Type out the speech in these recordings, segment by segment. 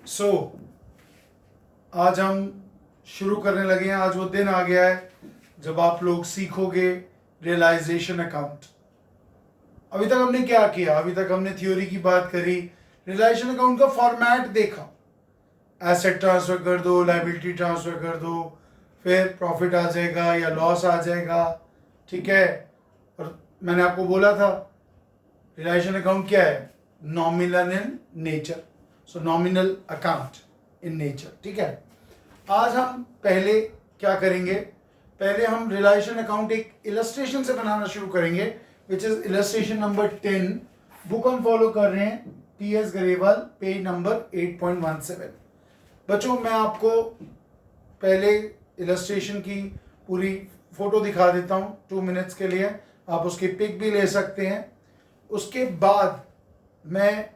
सो आज हम शुरू करने लगे हैं। आज वो दिन आ गया है जब आप लोग सीखोगे रियलाइजेशन अकाउंट। अभी तक हमने क्या किया? अभी तक हमने थ्योरी की बात करी, रियलाइजेशन अकाउंट का फॉर्मेट देखा, एसेट ट्रांसफर कर दो, लायबिलिटी ट्रांसफर कर दो, फिर प्रॉफिट आ जाएगा या लॉस आ जाएगा, ठीक है। और मैंने आपको बोला था रियलाइजेशन अकाउंट क्या है? Nominal in nature, so nominal account in nature, ठीक है। आज हम पहले क्या करेंगे? पहले हम रियलाइजेशन अकाउंट एक इलस्ट्रेशन से बनाना शुरू करेंगे, which is illustration number 10। Book हम फॉलो कर रहे हैं PS गरेवाल, पेज नंबर 8.17। बच्चों मैं आपको पहले इलस्ट्रेशन की पूरी फोटो दिखा देता हूँ 2 मिनट्स के लिए, आप उसकी पिक भी ले सकते हैं। उसके बाद मैं,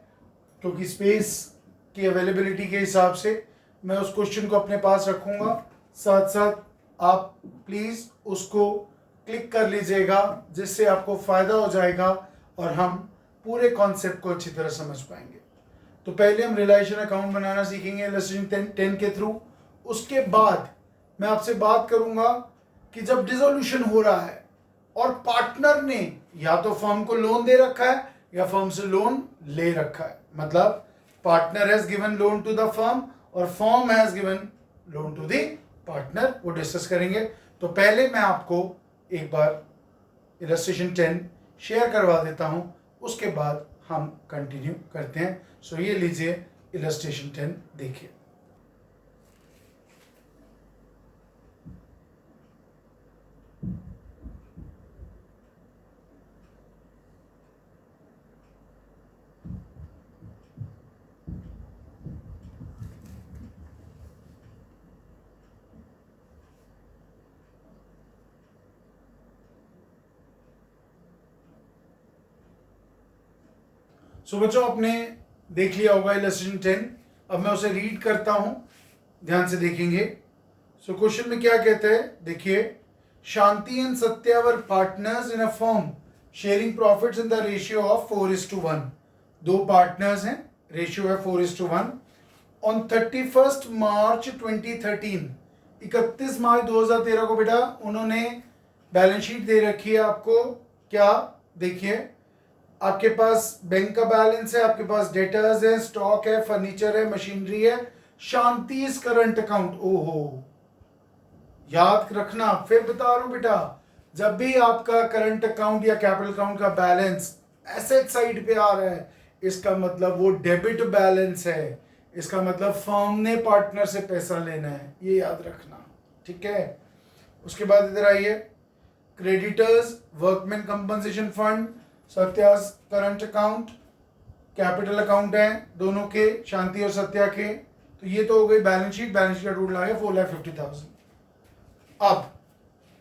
क्योंकि स्पेस की अवेलेबिलिटी के हिसाब से मैं उस क्वेश्चन को अपने पास रखूँगा, साथ साथ आप प्लीज़ उसको क्लिक कर लीजिएगा, जिससे आपको फ़ायदा हो जाएगा और हम पूरे कॉन्सेप्ट को अच्छी तरह समझ पाएंगे। तो पहले हम रियलाइजेशन अकाउंट बनाना सीखेंगे इलस्ट्रेशन 10 के थ्रू। उसके बाद मैं आपसे बात करूंगा कि जब डिसोल्यूशन हो रहा है और पार्टनर ने या तो फर्म को लोन दे रखा है या फर्म से लोन ले रखा है, मतलब partner has given loan to the firm और firm has given loan to the partner, वो डिस्कस करेंगे। तो पहले मैं आपको एक बार इलस्ट्रेशन 10 शेयर करवा देता हूं, उसके बाद हम कंटिन्यू करते हैं। सो ये लीजिए इलस्ट्रेशन 10 देखिए। सो बच्चों आपने देख लिया होगा इलस्ट्रेशन 10। अब मैं उसे रीड करता हूं, ध्यान से देखेंगे। सो क्वेश्चन में क्या कहते हैं देखिए, Shanti and Satya were partners in a firm sharing profits in the ratio of 4:1। दो पार्टनर्स हैं, रेशियो है 4:1। ऑन 31 मार्च 2013, 31 मार्च 2013 को बेटा उन्होंने बैलेंस शीट दे रखी है आपको। क्या देखिए, आपके पास बैंक का बैलेंस है, आपके पास डेटर्स है, स्टॉक है, फर्नीचर है, मशीनरी है, शांति इज करंट अकाउंट। ओहो, याद रखना, फिर बता रहा हूं बेटा, जब भी आपका करंट अकाउंट या कैपिटल अकाउंट का बैलेंस एसेट साइड पे आ रहा है, इसका मतलब वो डेबिट बैलेंस है, इसका मतलब फर्म ने पार्टनर से पैसा लेना है, ये याद रखना, ठीक है। उसके बाद इधर आइए, creditors, workman compensation fund, Satya's current account, capital account है दोनों के, शांति और सत्या के। तो ये तो हो गई बैलेंस शीट। बैलेंस शीट का टोटल आ गया 4,50,000। अब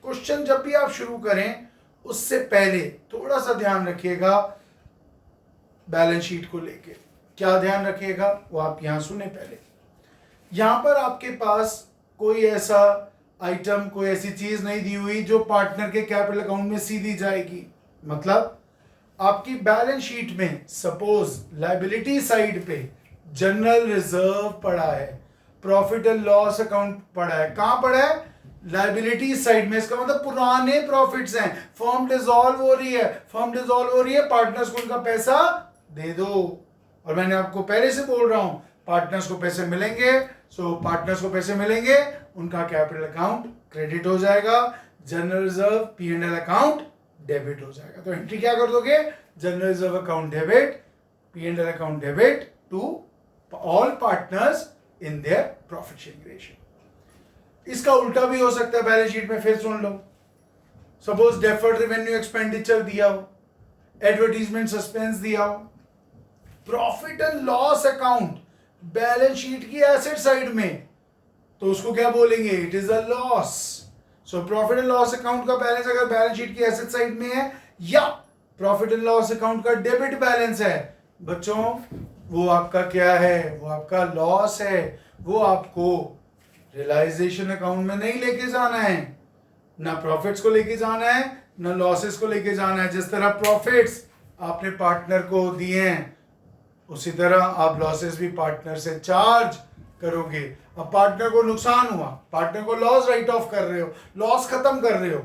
क्वेश्चन जब भी आप शुरू करें उससे पहले थोड़ा सा ध्यान रखिएगा बैलेंस शीट को लेके। क्या ध्यान रखिएगा वो आप यहां सुने। पहले यहां पर आपके पास कोई ऐसा आइटम, कोई ऐसी चीज नहीं दी हुई जो पार्टनर के कैपिटल अकाउंट में सीधी जाएगी। मतलब आपकी बैलेंस शीट में सपोज लायबिलिटी साइड पे जनरल रिजर्व पड़ा है, प्रॉफिट एंड लॉस अकाउंट पड़ा है। कहां पड़ा है? लायबिलिटी साइड में। इसका मतलब पुराने प्रॉफिट्स हैं, फर्म डिसॉल्व हो रही है, फर्म डिसॉल्व हो रही है, पार्टनर्स को उनका पैसा दे दो। और मैंने आपको पहले से बोल रहा हूं पार्टनर्स को पैसे मिलेंगे, सो पार्टनर्स को पैसे मिलेंगे, उनका कैपिटल अकाउंट क्रेडिट हो जाएगा, general reserve P&L account debit हो जाएगा। तो एंट्री क्या कर दोगे? General reserve account debit, P&L account debit to all partners in their profit sharing ratio. इसका उल्टा भी हो सकता है बैलेंस शीट में, फिर सुन लो। सपोज डेफर्ड रेवेन्यू एक्सपेंडिचर दिया हो, एडवर्टीजमेंट सस्पेंस दिया हो, profit and loss account balance sheet की एसेट साइड में, तो उसको क्या बोलेंगे? It is a loss. So profit and loss account का बैलेंस अगर बैलेंस शीट की एसेट साइड में है या प्रॉफिट एंड लॉस अकाउंट का डेबिट बैलेंस है, बच्चों वो आपका क्या है? वो आपका लॉस है। वो आपको रियलाइजेशन अकाउंट में नहीं लेके जाना है, ना प्रॉफिट्स को लेके जाना है, ना लॉसेस को लेके जाना है। जिस तरह प्रॉफिट्स आपने पार्टनर को दिए हैं उसी तरह आप लॉसेस भी पार्टनर से चार्ज करोगे। अब पार्टनर को नुकसान हुआ, पार्टनर को लॉस राइट ऑफ कर रहे हो, लॉस खत्म कर रहे हो,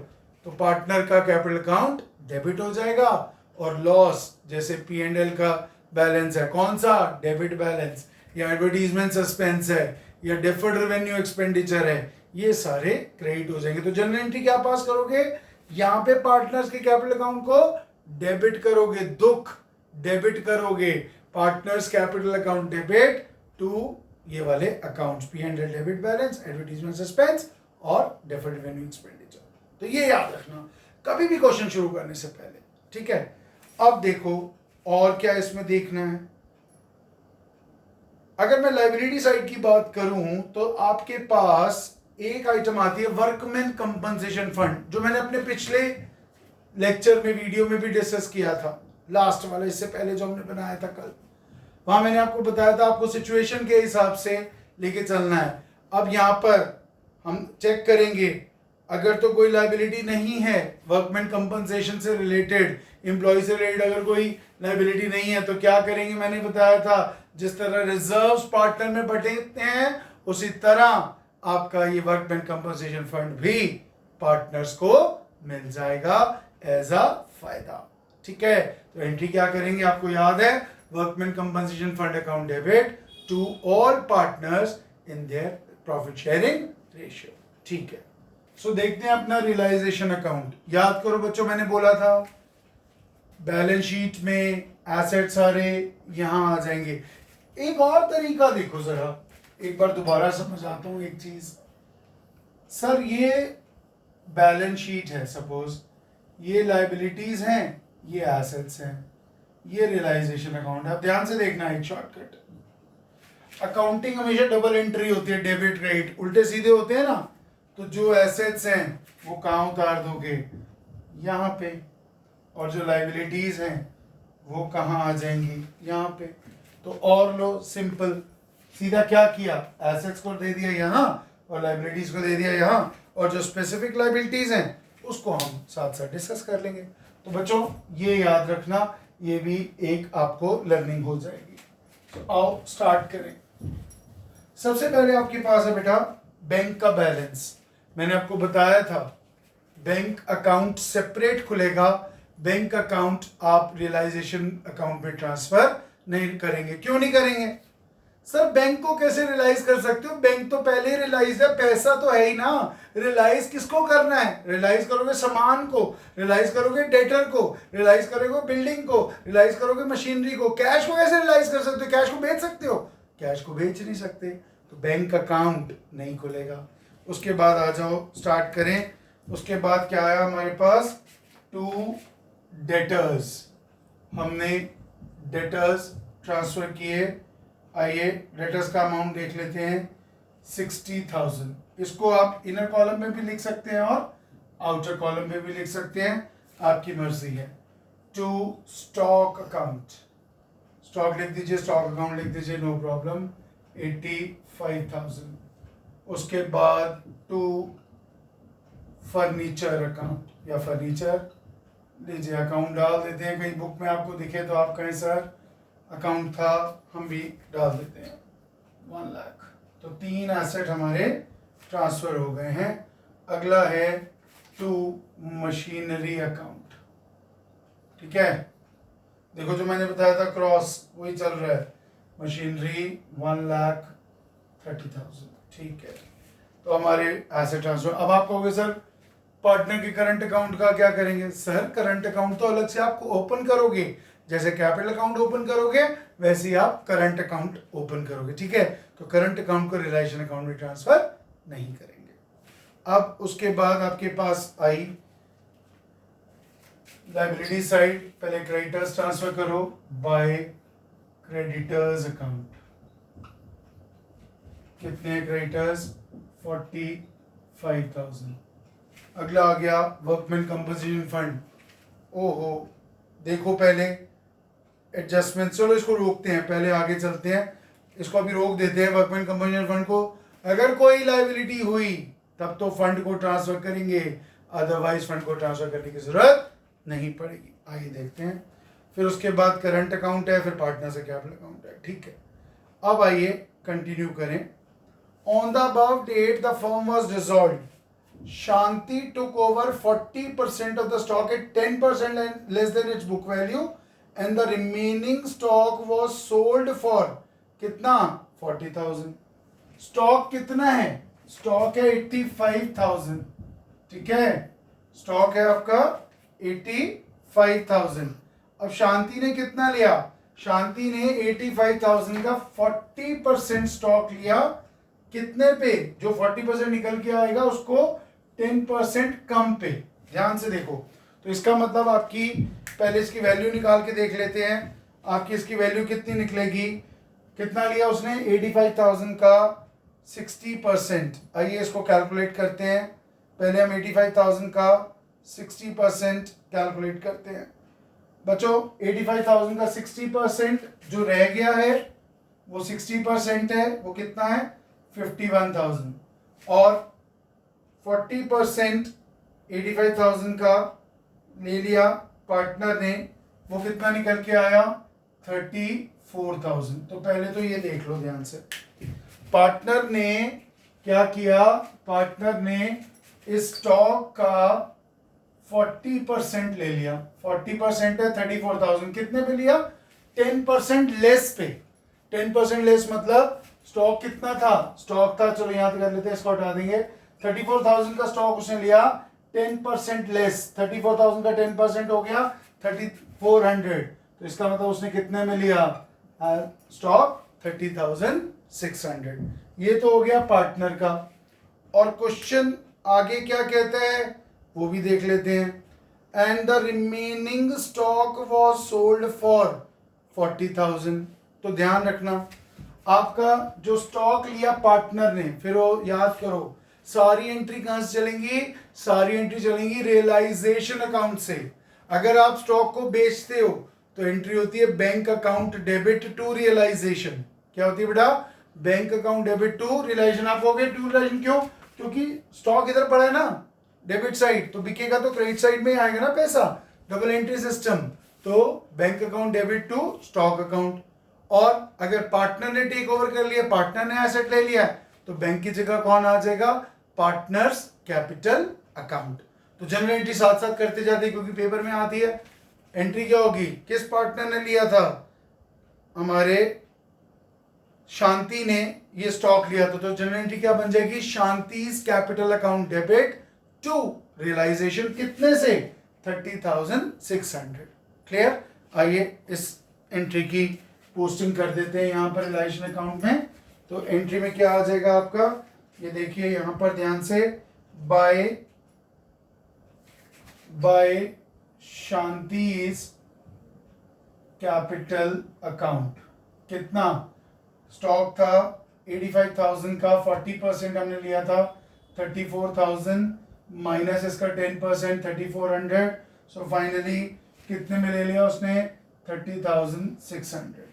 तो पार्टनर का कैपिटल अकाउंट डेबिट हो जाएगा। और लॉस जैसे P&L का बैलेंस है, कौन सा, डेबिट बैलेंस, या एडवर्टीजमेंट सस्पेंस है, या डिफर्ड रेवेन्यू एक्सपेंडिचर है, ये सारे क्रेडिट हो जाएंगे। तो जनरल एंट्री क्या पास करोगे, यहाँ पे पार्टनर्स के कैपिटल अकाउंट को डेबिट करोगे, दुख डेबिट करोगे, partners capital account debit to ये वाले accounts, P&L debit balance, advertisement suspense और डिफर्ड रेवेन्यू एक्सपेंडिचर। तो ये याद रखना कभी भी क्वेश्चन शुरू करने से पहले, ठीक है। अब देखो और क्या इसमें देखना है। अगर मैं लाइबिलिटी साइड की बात करूं तो आपके पास एक आइटम आती है वर्कमैन कंपनसेशन फंड, जो मैंने अपने पिछले लेक्चर में वीडियो में भी डिस्कस किया था, लास्ट वाला, इससे पहले जो हमने बनाया था कल। वहां मैंने आपको बताया था आपको सिचुएशन के हिसाब से लेके चलना है। अब यहाँ पर हम चेक करेंगे, अगर तो कोई लाइबिलिटी नहीं है वर्कमैन कंपनसेशन से रिलेटेड, एम्प्लॉय से रिलेटेड अगर कोई लाइबिलिटी नहीं है तो क्या करेंगे, मैंने बताया था जिस तरह रिजर्व्स पार्टनर में बंटते हैं उसी तरह आपका ये वर्कमैन कंपनसेशन फंड भी पार्टनर्स को मिल जाएगा एज अ फायदा, ठीक है। तो एंट्री क्या करेंगे, आपको याद है, workman compensation fund account debit to all partners in their profit sharing ratio, ठीक है। सो देखते हैं अपना रियलाइजेशन अकाउंट। याद करो बच्चों, मैंने बोला था बैलेंस शीट में एसेट सारे यहां आ जाएंगे। एक और तरीका देखो जरा, एक बार दोबारा समझाता हूं एक चीज। सर ये बैलेंस शीट है, सपोज ये लाइबिलिटीज हैं, ये एसेट्स हैं, ये रियलाइजेशन अकाउंट है। अब ध्यान से देखना है एक शॉर्टकट। अकाउंटिंग हमेशा डबल एंट्री होती है, डेबिट क्रेडिट उल्टे सीधे होते हैं ना। तो जो एसेट्स हैं वो कहाँ उतार दोगे, यहाँ पे, और जो लाइबिलिटीज हैं वो कहाँ आ जाएंगी, यहाँ पे। तो और लो सिंपल, सीधा क्या किया, एसेट्स को दे दिया यहाँ और लाइबिलिटीज को दे दिया यहाँ, और जो स्पेसिफिक लाइबिलिटीज हैं उसको हम साथ साथ डिस्कस कर लेंगे। तो बच्चों ये याद रखना, ये भी एक आपको लर्निंग हो जाएगी। तो आओ स्टार्ट करें। सबसे पहले आपके पास है बेटा बैंक का बैलेंस। मैंने आपको बताया था बैंक अकाउंट सेपरेट खुलेगा, बैंक अकाउंट आप रियलाइजेशन अकाउंट में ट्रांसफर नहीं करेंगे। क्यों नहीं करेंगे सर, बैंक को कैसे रियलाइज कर सकते हो, बैंक तो पहले ही रियलाइज है, पैसा तो है ही ना। रियलाइज किसको करना है, रियलाइज करोगे सामान को, रियलाइज करोगे डेटर को, रियलाइज करोगे बिल्डिंग को, रियलाइज करोगे मशीनरी को। कैश को कैसे रियलाइज कर सकते हो, कैश को बेच सकते हो, कैश को बेच नहीं सकते, तो बैंक अकाउंट नहीं खुलेगा। उसके बाद आ जाओ स्टार्ट करें। उसके बाद क्या आया हमारे पास, टू डेटर्स, हमने डेटर्स ट्रांसफर किए। आइए डेटर्स का अमाउंट देख लेते हैं 60,000। इसको आप इनर कॉलम में भी लिख सकते हैं और आउटर कॉलम में भी लिख सकते हैं, आपकी मर्जी है। टू स्टॉक अकाउंट, स्टॉक लिख दीजिए, स्टॉक अकाउंट लिख दीजिए, नो प्रॉब्लम, 85,000। उसके बाद टू फर्नीचर अकाउंट या फर्नीचर लीजिए, अकाउंट डाल देते हैं, कहीं बुक में आपको दिखे तो आप कहें सर अकाउंट था, हम भी डाल देते हैं 1 लाख। तो 3 एसेट हमारे ट्रांसफर हो गए हैं। अगला है टू मशीनरी अकाउंट, ठीक है। देखो जो मैंने बताया था क्रॉस वही चल रहा है, मशीनरी 1,30,000, ठीक है। तो हमारे एसेट ट्रांसफर। अब आप कहोगे सर पार्टनर के करंट अकाउंट का क्या करेंगे, सर करंट अकाउंट तो अलग से आपको ओपन करोगे, जैसे कैपिटल अकाउंट ओपन करोगे वैसे ही आप करंट अकाउंट ओपन करोगे, ठीक है। तो करंट अकाउंट को रियलाइजेशन अकाउंट में ट्रांसफर नहीं करेंगे। अब उसके बाद आपके पास आई लाइबिलिटी साइड। पहले क्रेडिटर्स ट्रांसफर करो बाय क्रेडिटर्स अकाउंट। कितने क्रेडिटर्स, 45,000। अगला आ गया वर्कमैन कंपनसेशन फंड। ओहो देखो पहले एडजस्टमेंट, चलो इसको रोकते हैं, पहले आगे चलते हैं, इसको अभी रोक देते हैं वर्कमैन कंपनसेशन फंड को। अगर कोई लायबिलिटी हुई तब तो फंड को ट्रांसफर करेंगे, अदरवाइज फंड को ट्रांसफर करने की जरूरत नहीं पड़ेगी। आइए देखते हैं। फिर उसके बाद करंट अकाउंट है, फिर पार्टनर से कैपिटल अकाउंट है, ठीक है। अब आइए कंटिन्यू करें। On the above date the firm was dissolved, Shanti took over 40% of the stock at 10% less than its book value and the remaining stock was sold for कितना 40,000। Stock कितना है, stock है 85,000, ठीक है, स्टॉक है आपका 85,000। अब शांति ने कितना लिया, शांति ने 85,000 का 40% स्टॉक लिया, कितने पे, जो 40% निकल के आएगा उसको 10% कम पे। ध्यान से देखो, तो इसका मतलब आपकी पहले इसकी वैल्यू निकाल के देख लेते हैं, आपकी इसकी वैल्यू कितनी निकलेगी। कितना लिया उसने, 85,000 का 60%। आइए इसको कैलकुलेट करते हैं। पहले हम 85,000 का 60% कैलकुलेट करते हैं। बच्चों 85,000 का 60% जो रह गया है वो 60% है, वो कितना है 51,000, और 40% 85,000 का ले लिया पार्टनर ने, वो कितना निकल के आया 34,000। तो पहले तो ये देख लो ध्यान से, पार्टनर ने क्या किया, पार्टनर ने इस स्टॉक का 40% ले लिया, 40% है 34,000, कितने पे लिया 10% लेस पे। 10% लेस मतलब स्टॉक कितना था, स्टॉक था, चलो यहां कर लेते हैं, इसको हटा देंगे, 34,000 का स्टॉक उसने लिया, 10% लेस, 34,000 का 10% हो गया 3,400, तो इसका मतलब उसने कितने में लिया स्टॉक 30,600। ये तो हो गया पार्टनर का। और क्वेश्चन आगे क्या कहता है वो भी देख लेते हैं। And the remaining stock was sold for 40,000। तो ध्यान रखना, आपका जो स्टॉक लिया पार्टनर ने, फिर वो याद करो सारी एंट्री कहां से चलेंगी, सारी एंट्री चलेंगी रियलाइजेशन अकाउंट से। अगर आप स्टॉक को बेचते हो तो एंट्री होती है bank account debit to realisation. क्या होती है बेटा, bank account debit to realisation. आप हो गए टू रियलाइजेशन, क्यों, क्योंकि स्टॉक इधर पड़ा है ना डेबिट साइड, तो बिकेगा तो क्रेडिट साइड में आएगा ना पैसा, डबल एंट्री सिस्टम। तो bank account debit to stock account. और अगर पार्टनर ने टेक ओवर कर लिया, पार्टनर ने एसेट ले लिया, तो बैंक की जगह कौन आ जाएगा, पार्टनर्स कैपिटल अकाउंट। तो जनरल एंट्री साथ साथ करते जाते हैं क्योंकि पेपर में आती है। एंट्री क्या होगी, किस पार्टनर ने लिया था, हमारे शांति ने ये स्टॉक लिया था, तो जनरल एंट्री क्या बन जाएगी, Shanti's capital account debit to realisation, कितने से 30,600। क्लियर। आइए इस एंट्री की पोस्टिंग कर देते हैं यहां पर रियलाइजेशन अकाउंट में। तो एंट्री में क्या आ जाएगा आपका, ये देखिए यहां पर ध्यान से, बाय शांतिज कैपिटल अकाउंट, कितना स्टॉक था 85,000 का 40% हमने लिया था 34,000 माइनस इसका 10% 3,400, सो फाइनली कितने में ले लिया उसने 30,600।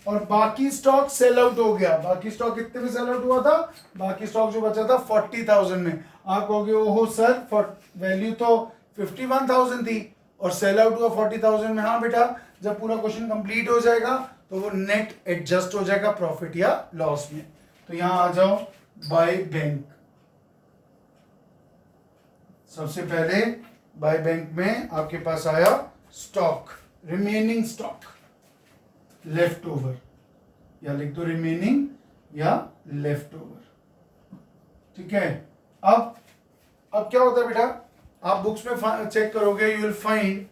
और बाकी स्टॉक सेल आउट हो गया। बाकी स्टॉक कितने में सेल आउट हुआ था, बाकी स्टॉक जो बचा था 40,000 में। आप कहोगे ओहो सर वैल्यू तो 51,000 थी और सेल आउट हुआ 40,000 में। हाँ बेटा, जब पूरा क्वेश्चन कंप्लीट हो जाएगा तो वो नेट एडजस्ट हो जाएगा प्रॉफिट या लॉस में। तो यहां आ जाओ, बाय बैंक, सबसे पहले बाय बैंक में आपके पास आया stock, remaining stock, left over, या लिख दो रिमेनिंग या लेफ्ट ओवर, ठीक है। अब क्या होता है बेटा, आप बुक्स में चेक करोगे, यू विल फाइंड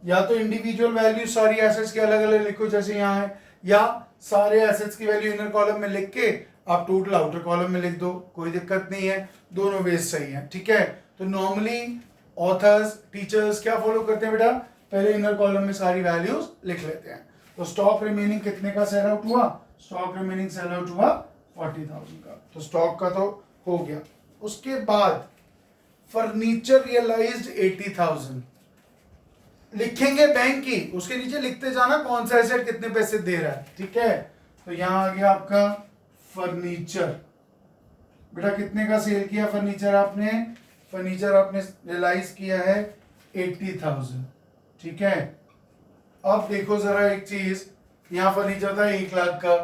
या तो इंडिविजुअल वैल्यू सारी एसेट्स के अलग अलग लिखो जैसे यहाँ है, या सारे एसेट्स की वैल्यू इनर कॉलम में लिख के आप टोटल आउटर कॉलम में लिख दो, कोई दिक्कत नहीं है, दोनों वेज सही है, ठीक है। तो नॉर्मली ऑथर्स टीचर्स क्या फॉलो करते हैं बेटा, पहले इनर कॉलम में सारी वैल्यूज लिख लेते हैं। तो स्टॉक रिमेनिंग कितने का सेल आउट हुआ, स्टॉक रिमेनिंग सेल आउट हुआ 40,000 का, तो स्टॉक का तो हो गया। उसके बाद फर्नीचर रियलाइज्ड 80,000 लिखेंगे बैंक की, उसके नीचे लिखते जाना कौन सा एसेट कितने पैसे दे रहा है, ठीक है। तो यहां आ गया आपका फर्नीचर, बेटा कितने का सेल किया फर्नीचर आपने, फर्नीचर आपने रियलाइज किया है 80,000, ठीक है। अब देखो जरा एक चीज, यहाँ फर्नीचर था 1 लाख का,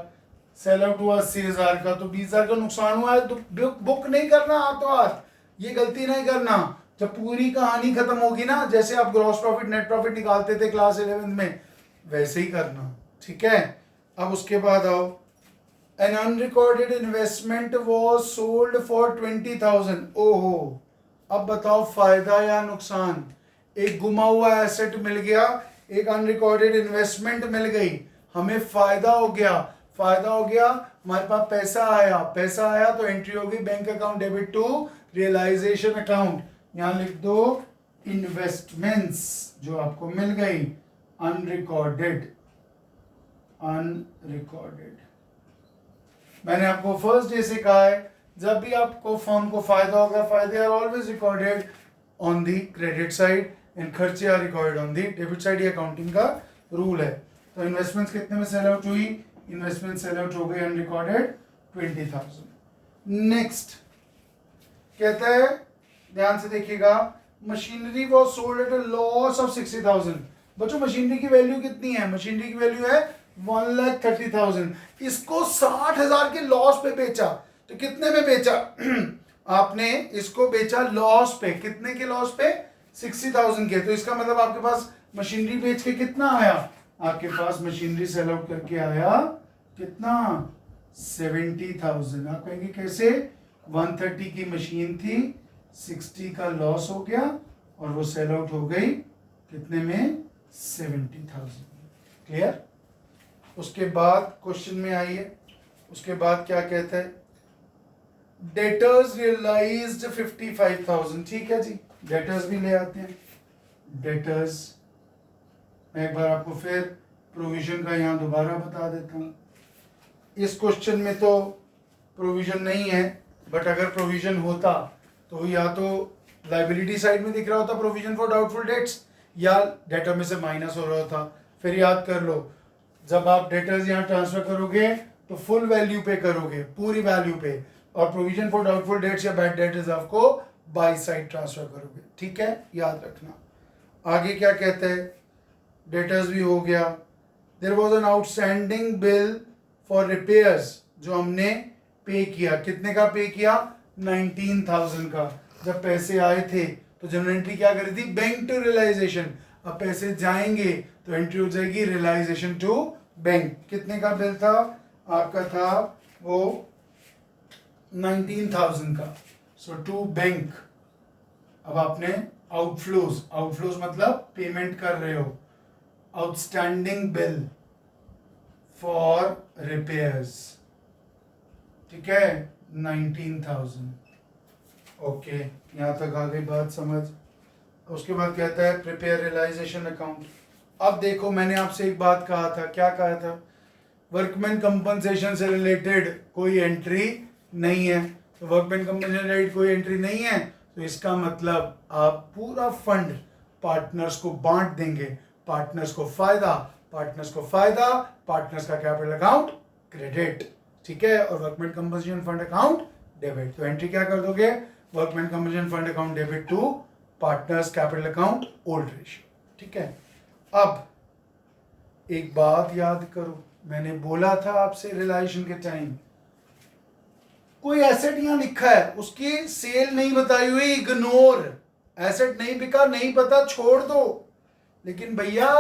सेल आउट हुआ 80,000 का, तो 20,000 का नुकसान हुआ है, तो बुक नहीं करना हाथों हाथ, ये गलती नहीं करना। जब पूरी कहानी खत्म होगी ना, जैसे आप ग्रॉस प्रॉफिट नेट प्रॉफिट निकालते थे क्लास 11 में, वैसे ही करना, ठीक है। अब उसके बाद आओ, an unrecorded investment was sold for 20,000। ओहो, अब बताओ फायदा या नुकसान। एक गुमा हुआ एसेट मिल गया, एक अनरिकॉर्डेड इन्वेस्टमेंट मिल गई, हमें फायदा हो गया। फायदा हो गया, हमारे पास पैसा आया तो एंट्री होगी bank account debit to realisation account. यहां लिख दो इन्वेस्टमेंट्स जो आपको मिल गई, अनरिकॉर्डेड। मैंने आपको फर्स्ट डे से कहा है, जब भी आपको फर्म को फायदा होगा, फायदे are always recorded on the credit side and खर्चे are recorded on the debit side. ये अकाउंटिंग का रूल है। तो इन्वेस्टमेंट्स कितने में सेल आउट हुई? इन्वेस्टमेंट सेल आउट हो गई अनरिकॉर्डेड 20,000। नेक्स्ट कहता है, ध्यान से देखिएगा, machinery was sold at a loss of 60,000। बच्चों मशीनरी की वैल्यू कितनी है? मशीनरी की वैल्यू है 1,30,000। इसको 60,000 के लॉस पे बेचा, तो कितने में बेचा? आपने इसको बेचा लॉस पे, कितने के लॉस पे? 60,000 के। तो इसका मतलब आपके पास मशीनरी बेच के कितना आया? आपके पास मशीनरी सेल आउट करके आया कितना? 70,000। आप कहेंगे कैसे? 130 की मशीन थी, 60 का लॉस हो गया और वो सेल आउट हो गई कितने में? 70,000। क्लियर? उसके बाद क्वेश्चन में आइए, उसके बाद क्या कहता है? Debtors realised 55,000। ठीक है जी, डेटर्स भी ले आते हैं। डेटर्स, मैं एक बार आपको फिर प्रोविजन का यहाँ दोबारा बता देता हूँ। इस क्वेश्चन में तो प्रोविजन नहीं है, बट अगर प्रोविजन होता तो या तो लाइबिलिटी साइड में दिख रहा होता प्रोविजन फॉर डाउटफुल डेट्स, या डेटर में से माइनस हो रहा होता। फिर याद कर लो, जब आप डेटर्स यहाँ ट्रांसफर करोगे तो फुल वैल्यू पे करोगे, पूरी वैल्यू पे, और प्रोविजन फॉर डाउटफुल डेट्स या बैड डेट रिजर्व को बाई साइड ट्रांसफर करोगे। ठीक है, याद रखना। आगे क्या कहते हैं? डेटर्स भी हो गया। There was an outstanding bill for repairs, जो हमने पे किया। कितने का पे किया? 19,000 का। जब पैसे आए थे तो जनरल एंट्री क्या करी थी? Bank to realisation. अब पैसे जाएंगे तो एंट्री हो जाएगी रियलाइजेशन टू बैंक। कितने का बिल था? आपका था वो 19,000 का। सो टू बैंक। अब आपने आउटफ्लोज मतलब पेमेंट कर रहे हो। आउटस्टैंडिंग बिल फॉर रिपेयर्स, ठीक है, 19,000। ओके, यहाँ तक आ गई बात समझ। उसके बाद कहता है प्रिपेयर रियलाइजेशन अकाउंट। अब देखो, मैंने आपसे एक बात कहा था, क्या कहा था? वर्कमैन कंपनसेशन से रिलेटेड कोई एंट्री नहीं है। तो वर्कमैन कंपनसेशन से रिलेटेड कोई एंट्री नहीं है, तो इसका मतलब आप पूरा फंड पार्टनर्स को बांट देंगे। पार्टनर्स को फायदा, पार्टनर्स का कैपिटल अकाउंट क्रेडिट, ठीक है, और workman compensation fund account debit. तो एंट्री क्या कर दोगे? Workman compensation fund account debit to partners capital account old ratio. ठीक है। अब एक बात याद करो, मैंने बोला था आपसे रियलाइजेशन के टाइम, कोई एसेट यहां लिखा है, उसकी सेल नहीं बताई हुई, इग्नोर। एसेट नहीं बिका, नहीं पता, छोड़ दो। लेकिन भैया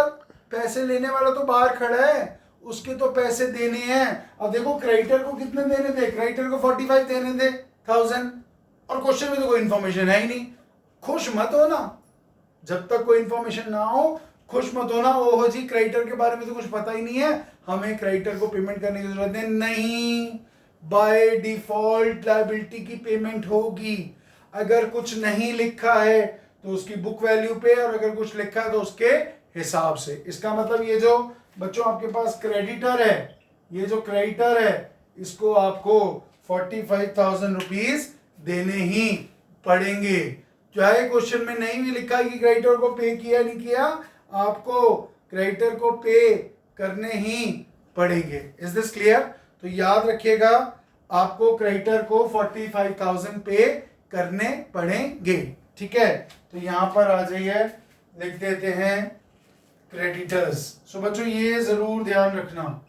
पैसे लेने वाला तो बाहर खड़ा है, उसके तो पैसे देने हैं। अब देखो क्रेडिटर को कितने देने थे? क्रेडिटर को 45 देने थे 1000, और क्वेश्चन में तो कोई इंफॉर्मेशन है ही नहीं। खुश मत हो ना, जब तक कोई इंफॉर्मेशन ना हो खुश मत होना। ओहो जी, क्रेडिटर के बारे में तो कुछ पता ही नहीं है, हमें क्रेडिटर को पेमेंट करने की जरूरत है। नहीं, बाय डिफॉल्ट लायबिलिटी की पेमेंट होगी। अगर कुछ नहीं लिखा है तो उसकी बुक वैल्यू पे, और अगर कुछ लिखा है तो उसके हिसाब से। इसका मतलब ये जो बच्चों आपके पास क्रेडिटर है, ये जो क्रेडिटर है, इसको आपको 45,000 रुपीज देने ही पड़ेंगे। चाहे क्वेश्चन में नहीं भी लिखा है कि क्रेडिटर को पे किया नहीं किया, आपको क्रेडिटर को पे करने ही पड़ेंगे। Is this clear? तो याद रखिएगा, आपको क्रेडिटर को 45,000 पे करने पड़ेंगे। ठीक है, तो यहां पर आ जाइए, लिख देते हैं क्रेडिटर्स। सो बच्चों ये ज़रूर ध्यान रखना,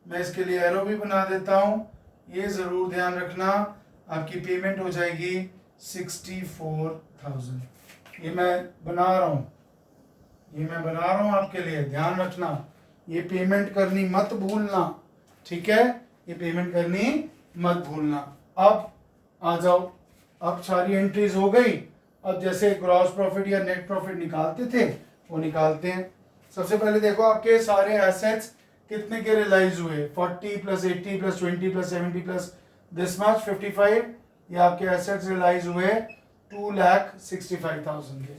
मैं इसके लिए एरो भी बना देता हूँ, ये ज़रूर ध्यान रखना आपकी पेमेंट हो जाएगी 64,000। ये मैं बना रहा हूँ, ये मैं बना रहा हूँ आपके लिए, ध्यान रखना, ये पेमेंट करनी मत भूलना, ठीक है, ये पेमेंट करनी मत भूलना। अब आ जाओ, अब सारी एंट्रीज हो गई। अब जैसे ग्रॉस प्रॉफिट या नेट प्रॉफिट निकालते थे वो निकालते हैं। सबसे पहले देखो आपके सारे एसेट्स कितने के रियलाइज हुए, 40 plus 80 plus 20 plus 70 plus this much 55, ये आपके एसेट्स रियलाइज हुए 2,65,000 के,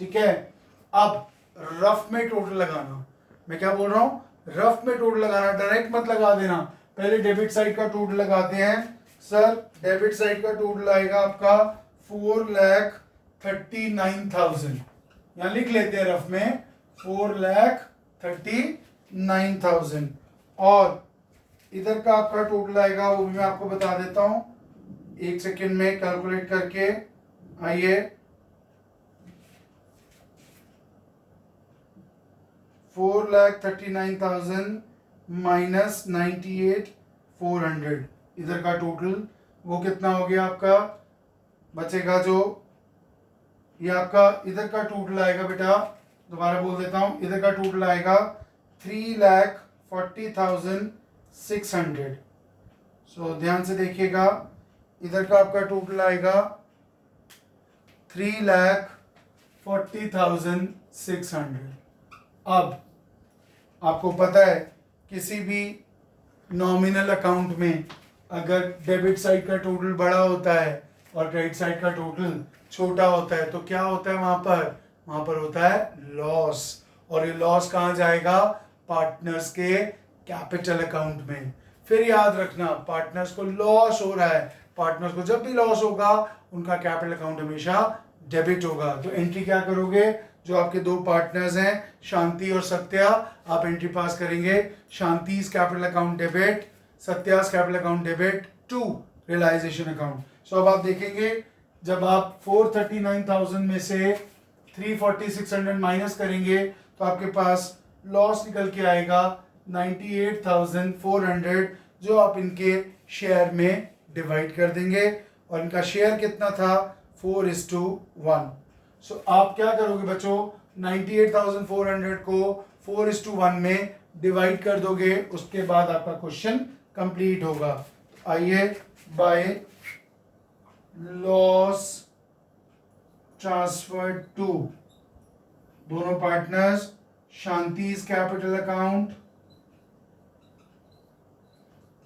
ठीक है। अब रफ में टोटल लगाना, मैं क्या बोल रहा हूँ, रफ में टोटल लगाना, डायरेक्ट मत लगा देना, पहले डेबिट साइड का टोटल लगाते हैं। सर डेबिट साइड का टोटल आएगा आपका 4,39,000, यहाँ लिख लेते हैं रफ में 4,39,000, और इधर का आपका टोटल आएगा वो भी मैं आपको बता देता हूँ, एक सेकेंड में कैलकुलेट करके। आइए 4,39,000 माइनस 98,400, इधर का टोटल वो कितना हो गया आपका, बचेगा जो ये आपका इधर का टोटल आएगा, बेटा दोबारा बोल देता हूँ, इधर का टोटल आएगा 3,40,600। सो ध्यान से देखिएगा, इधर का आपका टोटल आएगा 3,40,600। अब आपको पता है किसी भी नॉमिनल अकाउंट में अगर डेबिट साइड का टोटल बड़ा होता है और क्रेडिट साइड का टोटल छोटा होता है तो क्या होता है, वहां पर होता है लॉस, और ये लॉस कहाँ जाएगा, पार्टनर्स के कैपिटल अकाउंट में। फिर याद रखना, पार्टनर्स को लॉस हो रहा है, पार्टनर्स को जब भी लॉस होगा उनका कैपिटल अकाउंट हमेशा डेबिट होगा। तो एंट्री क्या करोगे, जो आपके दो पार्टनर्स हैं शांति और सत्या, आप एंट्री पास करेंगे, Shanti's capital account debit, Satya's capital account debit to realisation account. So अब आप देखेंगे जब आप 439,000 में से 340,600 माइनस करेंगे तो आपके पास लॉस निकल के आएगा 98,400, जो आप इनके शेयर में डिवाइड कर देंगे, और इनका शेयर कितना था 4:1। सो आप क्या करोगे बच्चों, 98,400 को 4:1 में डिवाइड कर दोगे, उसके बाद आपका क्वेश्चन कंप्लीट होगा। आइए बाय लॉस ट्रांसफर टू दोनों partners, Shanti's capital account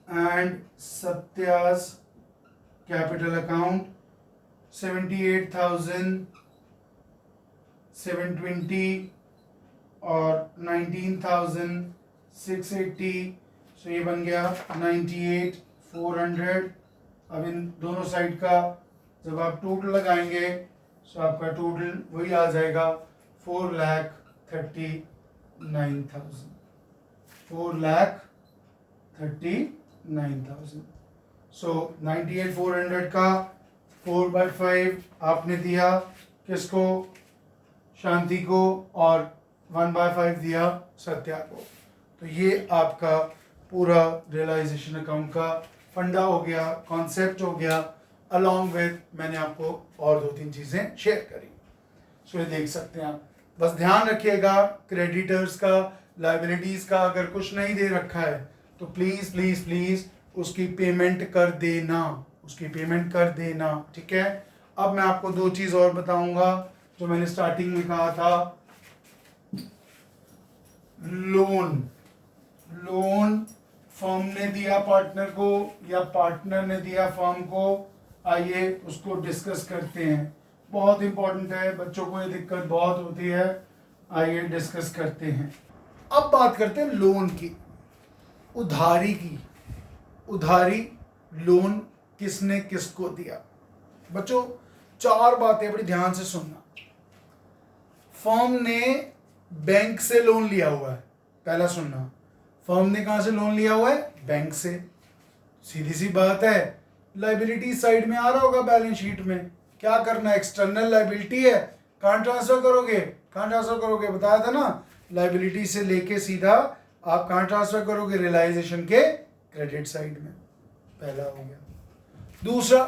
and Satya's capital account, 78,720 और 19,680। सो ये बन गया 98,400। अब इन दोनों साइड का जब आप टोटल लगाएंगे सो आपका टोटल वही आ जाएगा 4,39,000, 4,39,000। सो 98,400 का 4/5 आपने दिया किसको, शांति को, और 1/5 दिया सत्या को। तो ये आपका पूरा रियलाइजेशन अकाउंट का फंडा हो गया, कॉन्सेप्ट हो गया, अलॉन्ग विद मैंने आपको और 2-3 चीज़ें शेयर करी। सो ये देख सकते हैं आप, बस ध्यान रखिएगा क्रेडिटर्स का, लाइबिलिटीज़ का अगर कुछ नहीं दे रखा है तो प्लीज़ प्लीज़ प्लीज़ उसकी पेमेंट कर देना, उसकी पेमेंट कर देना, ठीक है। अब मैं आपको 2 चीज़ और बताऊंगा जो मैंने स्टार्टिंग में कहा था, लोन फर्म ने दिया पार्टनर को या पार्टनर ने दिया फर्म को, आइए उसको डिस्कस करते हैं। बहुत इंपॉर्टेंट है, बच्चों को ये दिक्कत बहुत होती है, आइए डिस्कस करते हैं। अब बात करते हैं लोन की, उधारी की। उधारी लोन किसने किसको दिया, बच्चों 4 बातें बड़ी ध्यान से सुनना। फर्म ने बैंक से लोन लिया हुआ है, पहला सुनना, फर्म ने कहां से लोन लिया हुआ है, बैंक से। सीधी सी बात है, लाइबिलिटी साइड में आ रहा होगा बैलेंस शीट में, क्या करना है, एक्सटर्नल लाइबिलिटी है, कहां ट्रांसफर करोगे, बताया था ना, लाइबिलिटी से लेके सीधा आप कहाँ ट्रांसफर करोगे, रियलाइजेशन के क्रेडिट साइड में। पहला हो गया। दूसरा,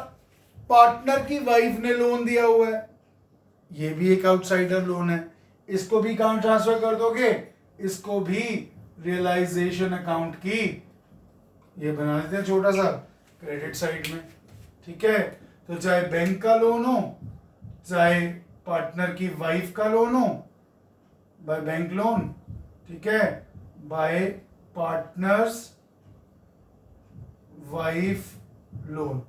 पार्टनर की वाइफ ने लोन दिया हुआ है, ये भी एक आउटसाइडर लोन है, इसको भी कहाँ ट्रांसफर कर दोगे, इसको भी रियलाइजेशन अकाउंट की ये बना देते हैं छोटा सा क्रेडिट साइड में। ठीक है, तो चाहे बैंक का लोन हो, चाहे पार्टनर की वाइफ का लोन हो, बाय बैंक लोन, ठीक है, बाय पार्टनर्स वाइफ लोन।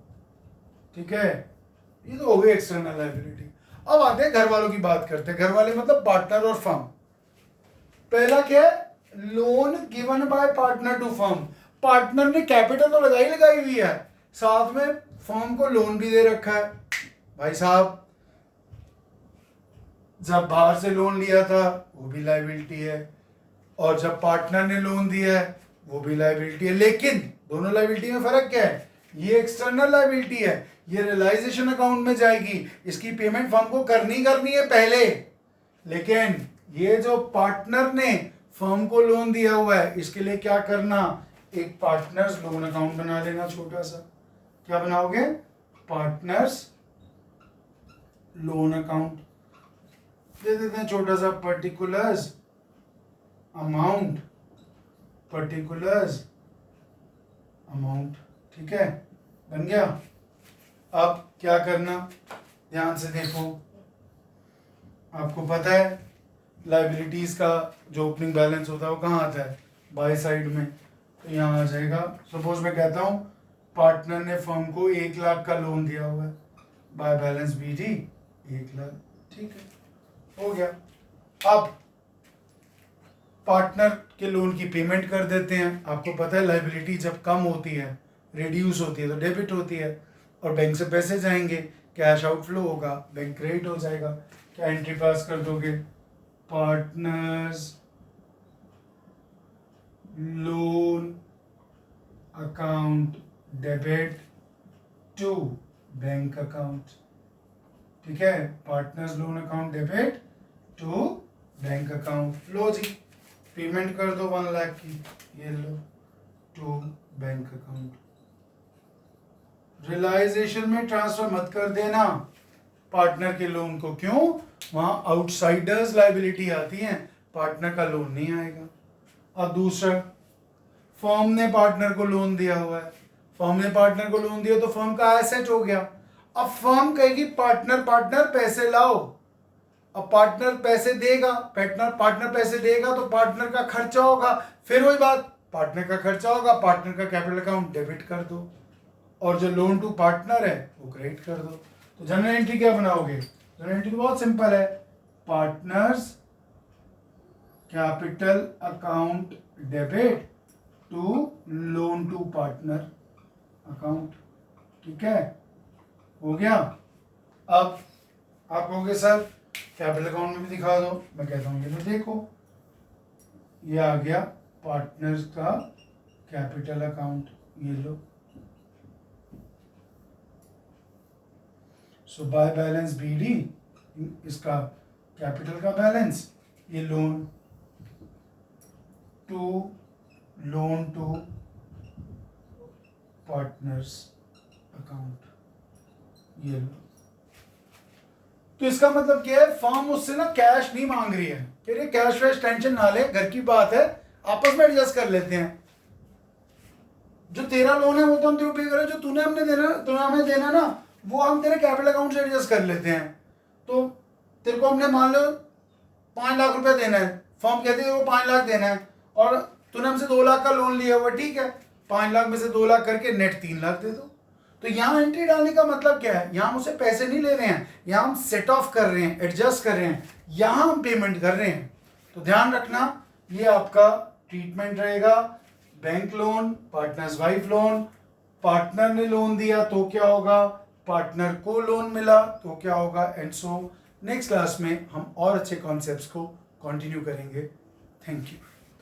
ठीक है, ये तो हो गई एक्सटर्नल लायबिलिटी। अब आते हैं घर वालों की बात करते हैं। घर वाले मतलब पार्टनर और फर्म। पहला क्या है, loan given by partner to firm. Partner ने कैपिटल तो लगाई हुई है, साथ में फर्म को लोन भी दे रखा है। भाई साहब, जब बाहर से लोन लिया था वो भी लायबिलिटी है, और जब पार्टनर ने लोन दिया है वो भी लायबिलिटी है। लेकिन दोनों लायबिलिटी में फर्क क्या है, ये एक्सटर्नल लायबिलिटी है, ये रियलाइजेशन अकाउंट में जाएगी, इसकी पेमेंट फर्म को करनी है पहले। लेकिन ये जो पार्टनर ने फर्म को लोन दिया हुआ है, इसके लिए क्या करना, एक पार्टनर्स लोन अकाउंट बना लेना छोटा सा। क्या बनाओगे, पार्टनर्स लोन अकाउंट दे देते हैं छोटा सा, पर्टिकुलर्स अमाउंट, ठीक है, बन गया। अब क्या करना, ध्यान से देखो, आपको पता है लाइबिलिटीज का जो ओपनिंग बैलेंस होता है वो कहाँ आता है, बाय साइड में। तो यहाँ आ जाएगा। सपोज मैं कहता हूँ पार्टनर ने फर्म को 1 लाख का लोन दिया हुआ है, बाय बैलेंस BD 1 लाख। ठीक है, हो गया। अब पार्टनर के लोन की पेमेंट कर देते हैं। आपको पता है लाइबिलिटी जब कम होती है, रिड्यूस होती है, तो डेबिट होती है, और बैंक से पैसे जाएंगे, कैश आउटफ्लो होगा, बैंक क्रेडिट हो जाएगा। क्या एंट्री पास कर दोगे, partners loan account debit to bank account. ठीक है, partners loan account debit to bank account. लो जी, पेमेंट कर दो 1 लाख की, ये लो, टू बैंक अकाउंट। रियलाइजेशन में ट्रांसफर मत कर देना पार्टनर के लोन को। क्यों, वहां आउटसाइडर्स लायबिलिटी आती है, पार्टनर का लोन नहीं आएगा। अब दूसरा, फर्म ने पार्टनर को लोन दिया हुआ है, फर्म ने पार्टनर को लोन दिया तो फर्म का एसेट हो गया। अब फर्म कहेगी पार्टनर पैसे लाओ, अब पार्टनर पैसे देगा, पार्टनर पैसे देगा तो पार्टनर का खर्चा होगा, फिर वही बात, पार्टनर का खर्चा होगा, पार्टनर का कैपिटल अकाउंट डेबिट कर दो, और जो लोन टू पार्टनर है वो क्रेडिट कर दो। तो जनरल एंट्री क्या बनाओगे, जनरल एंट्री तो बहुत सिंपल है, partners capital account debit to loan to partner account. ठीक है, हो गया। अब आप कहोगे सर कैपिटल अकाउंट में भी दिखा दो, मैं कहता हूँ ये तो देखो, ये आ गया पार्टनर्स का कैपिटल अकाउंट, ये लो। सो बाय बैलेंस BD, इसका कैपिटल का बैलेंस, ये लोन टू पार्टनर्स अकाउंट, ये लो। तो इसका मतलब क्या है, फर्म उससे ना कैश नहीं मांग रही है, फिर ये कैश वैश टेंशन ना ले, घर की बात है, आपस में एडजस्ट कर लेते हैं। जो तेरा लोन है वो तो हम तेरे पे करें, जो तूने हमें देना ना वो हम तेरे कैपिटल अकाउंट से एडजस्ट कर लेते हैं। तो तेरे को हमने मान लो 5 लाख रुपए देना है, फर्म कहती है वो 5 लाख देना है, और तूने हमसे 2 लाख का लोन लिया हुआ, ठीक है, 5 लाख में से 2 लाख करके नेट 3 लाख दे दो। तो यहाँ एंट्री डालने का मतलब क्या है, यहाँ हम उसे पैसे नहीं ले रहे हैं, यहाँ हम सेट ऑफ कर रहे हैं, एडजस्ट कर रहे हैं, यहाँ हम पेमेंट कर रहे हैं। तो ध्यान रखना, ये आपका ट्रीटमेंट रहेगा। Bank loan, partners wife loan, partner ने लोन दिया तो क्या होगा, पार्टनर को लोन मिला तो क्या होगा, एंड सो नेक्स्ट क्लास में हम और अच्छे कॉन्सेप्ट्स को कंटिन्यू करेंगे। Thank you.